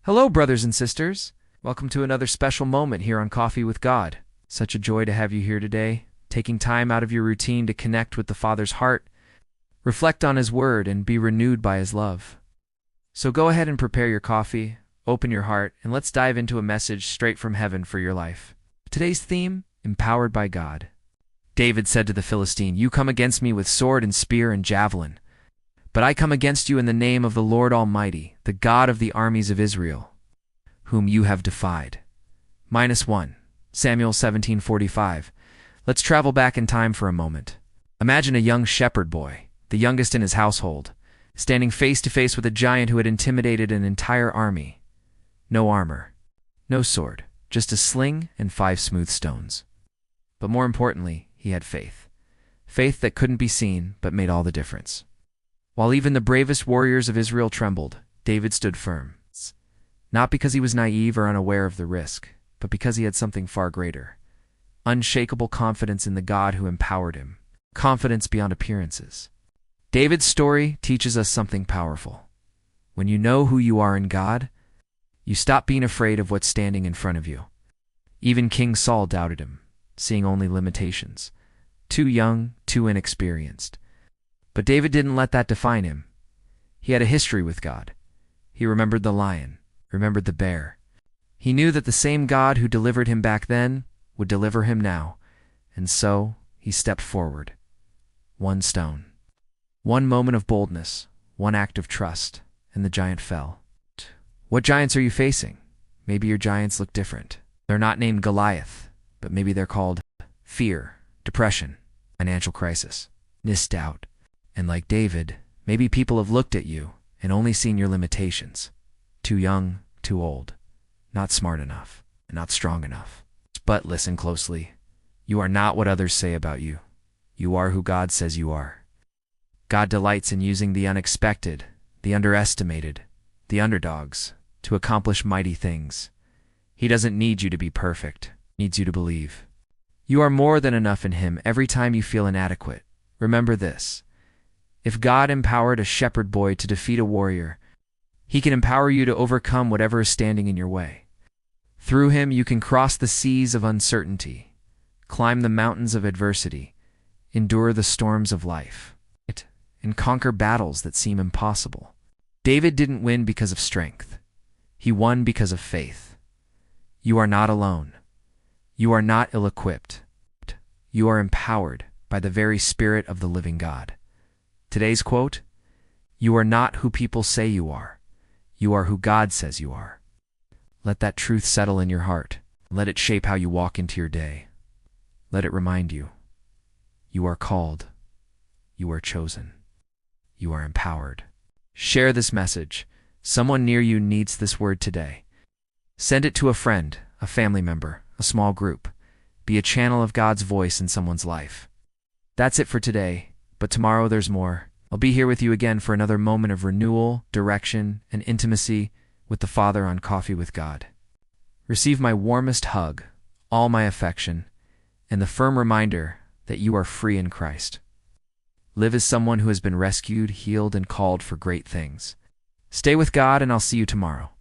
Hello, brothers and sisters. Welcome to another special moment here on Coffee with God. Such a joy to have you here today, taking time out of your routine to connect with the Father's heart, reflect on His Word, and be renewed by His love. So go ahead and prepare your coffee, open your heart, and let's dive into a message straight from heaven for your life. Today's theme, Empowered by God. David said to the Philistine, "You come against me with sword and spear and javelin, but I come against you in the name of the Lord Almighty, the God of the armies of Israel, whom you have defied." -1 Samuel 17:45. Let's travel back in time for a moment. Imagine a young shepherd boy, the youngest in his household, standing face to face with a giant who had intimidated an entire army. No armor, no sword, just a sling and 5 smooth stones. But more importantly, he had faith. Faith that couldn't be seen, but made all the difference. While even the bravest warriors of Israel trembled, David stood firm. Not because he was naive or unaware of the risk, but because he had something far greater. Unshakable confidence in the God who empowered him. Confidence beyond appearances. David's story teaches us something powerful. When you know who you are in God, you stop being afraid of what's standing in front of you. Even King Saul doubted him, seeing only limitations. Too young, too inexperienced. But David didn't let that define him. He had a history with God. He remembered the lion, remembered the bear. He knew that the same God who delivered him back then would deliver him now, and so he stepped forward. One stone. One moment of boldness, one act of trust, and the giant fell. What giants are you facing? Maybe your giants look different. They're not named Goliath, but maybe they're called fear, depression, financial crisis, doubt. And like David, maybe people have looked at you and only seen your limitations. Too young, too old, not smart enough, and not strong enough. But listen closely. You are not what others say about you. You are who God says you are. God delights in using the unexpected, the underestimated, the underdogs, to accomplish mighty things. He doesn't need you to be perfect. He needs you to believe. You are more than enough in Him every time you feel inadequate. Remember this. If God empowered a shepherd boy to defeat a warrior, He can empower you to overcome whatever is standing in your way. Through Him, you can cross the seas of uncertainty, climb the mountains of adversity, endure the storms of life, and conquer battles that seem impossible. David didn't win because of strength. He won because of faith. You are not alone. You are not ill-equipped. You are empowered by the very Spirit of the living God. Today's quote, "You are not who people say you are. You are who God says you are." Let that truth settle in your heart. Let it shape how you walk into your day. Let it remind you, you are called. You are chosen. You are empowered. Share this message. Someone near you needs this word today. Send it to a friend, a family member, a small group. Be a channel of God's voice in someone's life. That's it for today, but tomorrow there's more. I'll be here with you again for another moment of renewal, direction, and intimacy with the Father on Coffee with God. Receive my warmest hug, all my affection, and the firm reminder that you are free in Christ. Live as someone who has been rescued, healed, and called for great things. Stay with God, and I'll see you tomorrow.